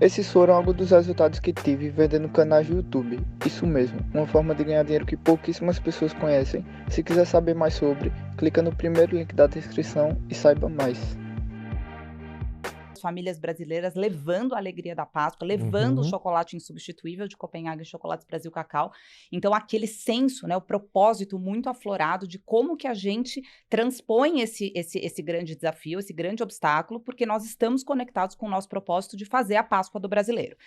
Esses foram alguns dos resultados que tive vendendo canais do YouTube. Isso mesmo, uma forma de ganhar dinheiro que pouquíssimas pessoas conhecem. Se quiser saber mais sobre, clica no primeiro link da descrição e saiba mais. Famílias brasileiras levando a alegria da Páscoa, levando o chocolate insubstituível de Copenhague, Chocolates Brasil Cacau. Então, aquele senso, né, o propósito muito aflorado de como que a gente transpõe esse grande desafio, esse grande obstáculo, porque nós estamos conectados com o nosso propósito de fazer a Páscoa do brasileiro.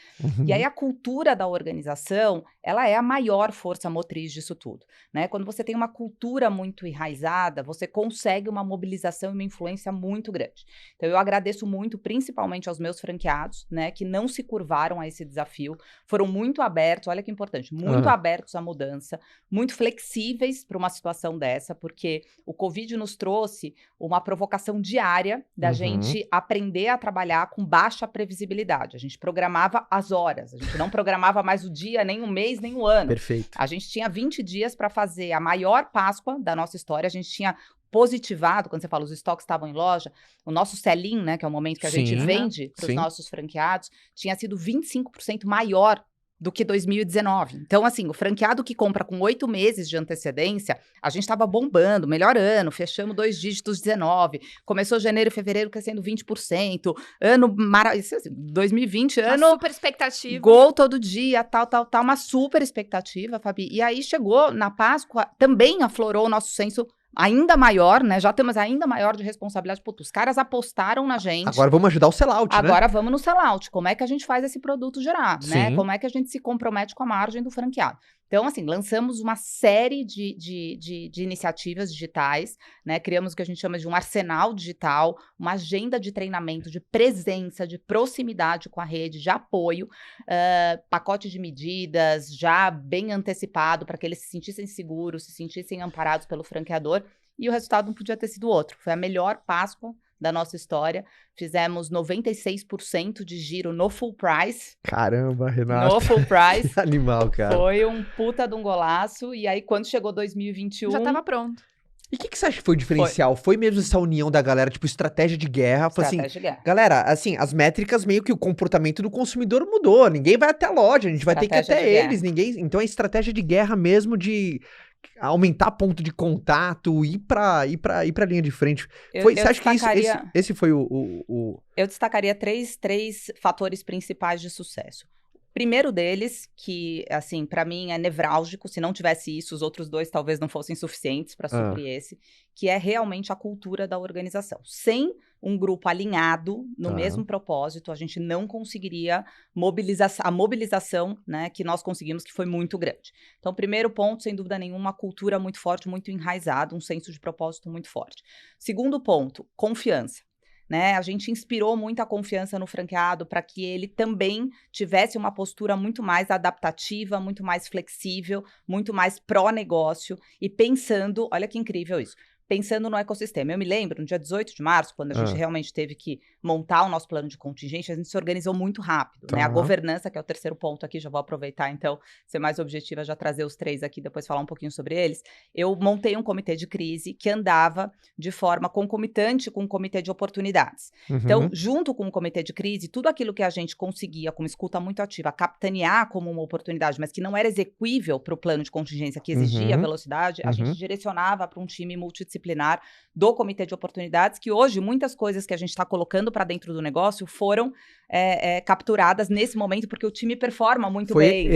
E aí, a cultura da organização, ela é a maior força motriz disso tudo, né? Quando você tem uma cultura muito enraizada, você consegue uma mobilização e uma influência muito grande. Então, eu agradeço muito, principalmente aos meus franqueados, né, que não se curvaram a esse desafio, foram muito abertos, olha que importante, muito abertos à mudança, muito flexíveis para uma situação dessa, porque o Covid nos trouxe uma provocação diária da gente aprender a trabalhar com baixa previsibilidade. A gente programava as horas, a gente não programava mais o dia, nem o mês, nem o ano. Perfeito. A gente tinha 20 dias para fazer a maior Páscoa da nossa história, a gente tinha positivado, quando você fala os estoques estavam em loja, o nosso sell-in, né, que é o momento que a gente vende para os nossos franqueados, tinha sido 25% maior do que 2019. Então, assim, o franqueado que compra com 8 meses de antecedência, a gente estava bombando, melhor ano, fechamos 2 dígitos 19, começou janeiro e fevereiro crescendo 20%, ano maravilhoso, 2020, uma ano... super expectativa. Gol todo dia, tal, uma super expectativa, Fabi. E aí chegou na Páscoa, também aflorou o nosso senso ainda maior, né? Já temos ainda maior de responsabilidade. Putz, os caras apostaram na gente. Agora vamos ajudar o sellout, né? Agora vamos no sellout. Como é que a gente faz esse produto gerar, né? Sim. Como é que a gente se compromete com a margem do franqueado? Então, assim, lançamos uma série de iniciativas digitais, né? Criamos o que a gente chama de um arsenal digital, uma agenda de treinamento, de presença, de proximidade com a rede, de apoio, pacote de medidas já bem antecipado para que eles se sentissem seguros, se sentissem amparados pelo franqueador, e o resultado não podia ter sido outro. Foi a melhor Páscoa da nossa história. Fizemos 96% de giro no full price. Caramba, Renata. No full price. Animal, cara. Foi um puta de um golaço. E aí, quando chegou 2021... Já tava pronto. E o que você acha que foi o diferencial? Foi mesmo essa união da galera, tipo, estratégia de guerra? Foi assim, Estratégia de guerra. galera, assim, as métricas meio que o comportamento do consumidor mudou. Ninguém vai até a loja, a gente vai ter que ir Estratégia até de eles. Ninguém. Então é estratégia de guerra mesmo de aumentar ponto de contato, ir pra linha de frente. Você acha que esse foi Eu destacaria três fatores principais de sucesso. Primeiro deles, que, assim, para mim é nevrálgico, se não tivesse isso, os outros dois talvez não fossem suficientes para suprir esse, que é realmente a cultura da organização. Sem um grupo alinhado no mesmo propósito, a gente não conseguiria a mobilização, né, que nós conseguimos, que foi muito grande. Então, primeiro ponto, sem dúvida nenhuma, uma cultura muito forte, muito enraizada, um senso de propósito muito forte. Segundo ponto, confiança. Né? A gente inspirou muita confiança no franqueado para que ele também tivesse uma postura muito mais adaptativa, muito mais flexível, muito mais pró-negócio e pensando, olha que incrível isso, pensando no ecossistema. Eu me lembro, no dia 18 de março, quando a gente realmente teve que montar o nosso plano de contingência, a gente se organizou muito rápido, né? A governança, que é o terceiro ponto aqui, já vou aproveitar, então, ser mais objetiva, já trazer os três aqui, depois falar um pouquinho sobre eles. Eu montei um comitê de crise que andava de forma concomitante com o comitê de oportunidades. Então, junto com o comitê de crise, tudo aquilo que a gente conseguia, com escuta muito ativa, capitanear como uma oportunidade, mas que não era exequível para o plano de contingência que exigia velocidade, a gente direcionava para um time multidisciplinar do comitê de oportunidades, que hoje muitas coisas que a gente está colocando para dentro do negócio foram capturadas nesse momento, porque o time performa muito bem.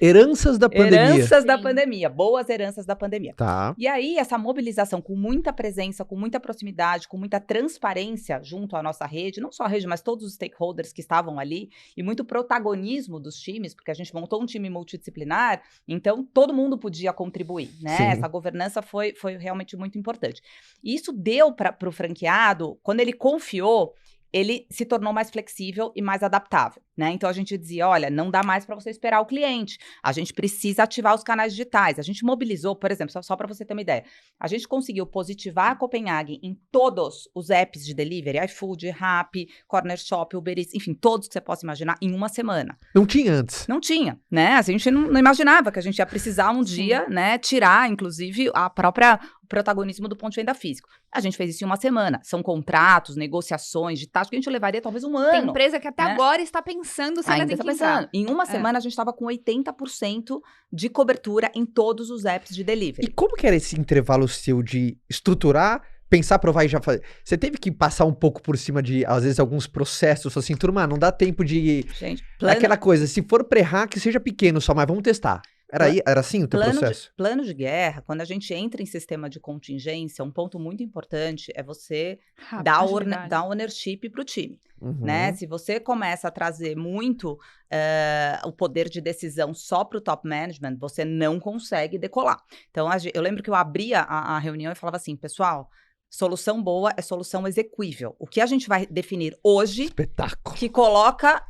Heranças da pandemia. Heranças da pandemia, boas heranças da pandemia. Tá. E aí, essa mobilização com muita presença, com muita proximidade, com muita transparência junto à nossa rede, não só a rede, mas todos os stakeholders que estavam ali, e muito protagonismo dos times, porque a gente montou um time multidisciplinar, então todo mundo podia contribuir, né? Sim. Essa governança foi realmente muito importante. E isso deu para o franqueado, quando ele confiou, ele se tornou mais flexível e mais adaptável, né? Então, a gente dizia, olha, não dá mais para você esperar o cliente, a gente precisa ativar os canais digitais. A gente mobilizou, por exemplo, só para você ter uma ideia, a gente conseguiu positivar a Copenhague em todos os apps de delivery, iFood, Rappi, Corner Shop, Uber Eats, enfim, todos que você possa imaginar, em uma semana. Não tinha antes. Não tinha, né? A gente não imaginava que a gente ia precisar um dia, né, tirar, inclusive, o protagonismo do ponto de venda físico. A gente fez isso em uma semana. São contratos, negociações de taxa que a gente levaria talvez um ano. Tem empresa que até agora está pensando se ela tem que entrar. Em uma semana a gente estava com 80% de cobertura em todos os apps de delivery. E como que era esse intervalo seu de estruturar, pensar, provar e já fazer? Você teve que passar um pouco por cima de, às vezes, alguns processos, assim, turma, não dá tempo de... Gente, aquela coisa, se for pré-hack, que seja pequeno só, mas vamos testar. Era assim o teu processo? Plano de guerra, quando a gente entra em sistema de contingência, um ponto muito importante é você dar ownership para o time. Né? Se você começa a trazer muito o poder de decisão só para o top management, você não consegue decolar. Então, eu lembro que eu abria a reunião e falava assim, pessoal, solução boa é solução execuível. O que a gente vai definir hoje... Espetáculo. Que coloca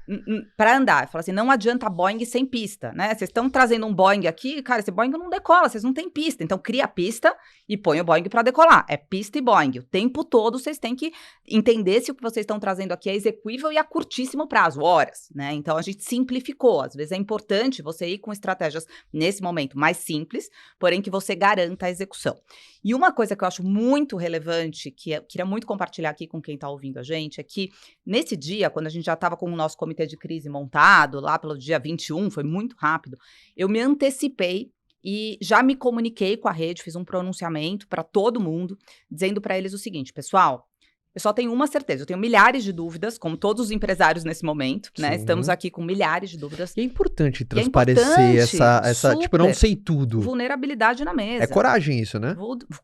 para andar. Fala assim, não adianta Boeing sem pista, né? Vocês estão trazendo um Boeing aqui, cara, esse Boeing não decola, vocês não têm pista. Então, cria a pista e põe o Boeing para decolar. É pista e Boeing. O tempo todo vocês têm que entender se o que vocês estão trazendo aqui é execuível e a curtíssimo prazo, horas, né? Então, a gente simplificou. Às vezes é importante você ir com estratégias, nesse momento, mais simples, porém que você garanta a execução. E uma coisa que eu acho muito relevante, que eu queria muito compartilhar aqui com quem está ouvindo a gente, é que nesse dia, quando a gente já estava com o nosso comitê de crise montado, lá pelo dia 21, foi muito rápido, eu me antecipei e já me comuniquei com a rede, fiz um pronunciamento para todo mundo, dizendo para eles o seguinte, pessoal, eu só tenho uma certeza, eu tenho milhares de dúvidas, como todos os empresários nesse momento, né? Estamos aqui com milhares de dúvidas. E é importante transparecer essa tipo, eu não sei tudo. Vulnerabilidade na mesa. É coragem isso, né?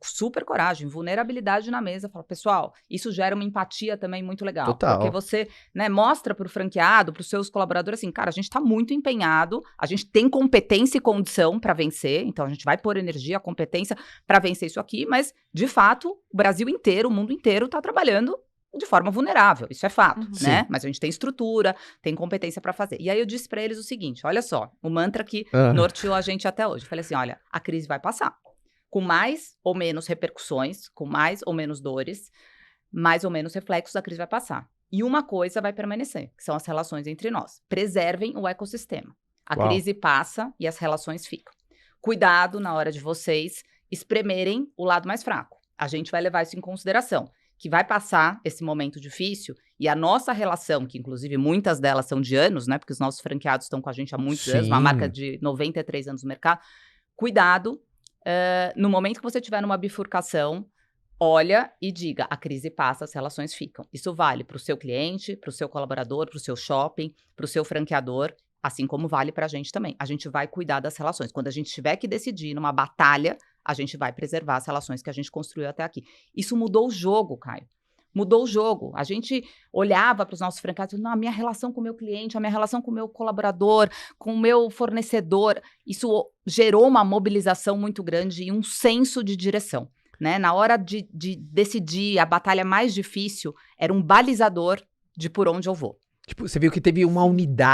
Super coragem, vulnerabilidade na mesa. Fala, pessoal, isso gera uma empatia também muito legal. Total. Porque você, né, mostra pro franqueado, pros seus colaboradores, assim, cara, a gente tá muito empenhado, a gente tem competência e condição para vencer, então a gente vai pôr energia, competência para vencer isso aqui, mas, de fato, o Brasil inteiro, o mundo inteiro tá trabalhando de forma vulnerável, isso é fato, né? Mas a gente tem estrutura, tem competência para fazer. E aí eu disse para eles o seguinte, olha só, o mantra que norteou a gente até hoje. Eu falei assim, olha, a crise vai passar, com mais ou menos repercussões, com mais ou menos dores, mais ou menos reflexos, a crise vai passar. E uma coisa vai permanecer, que são as relações entre nós. Preservem o ecossistema. A crise passa e as relações ficam. Cuidado na hora de vocês espremerem o lado mais fraco. A gente vai levar isso em consideração, que vai passar esse momento difícil e a nossa relação, que inclusive muitas delas são de anos, né? Porque os nossos franqueados estão com a gente há muitos anos, uma marca de 93 anos no mercado. Cuidado, no momento que você estiver numa bifurcação, olha e diga, a crise passa, as relações ficam. Isso vale para o seu cliente, para o seu colaborador, para o seu shopping, para o seu franqueador, assim como vale para a gente também. A gente vai cuidar das relações. Quando a gente tiver que decidir numa batalha, a gente vai preservar as relações que a gente construiu até aqui. Isso mudou o jogo, Caio. Mudou o jogo. A gente olhava para os nossos franqueados e falava, não, a minha relação com o meu cliente, a minha relação com o meu colaborador, com o meu fornecedor, isso gerou uma mobilização muito grande e um senso de direção, né? Na hora de decidir a batalha mais difícil, era um balizador de por onde eu vou. Tipo, você viu que teve uma unidade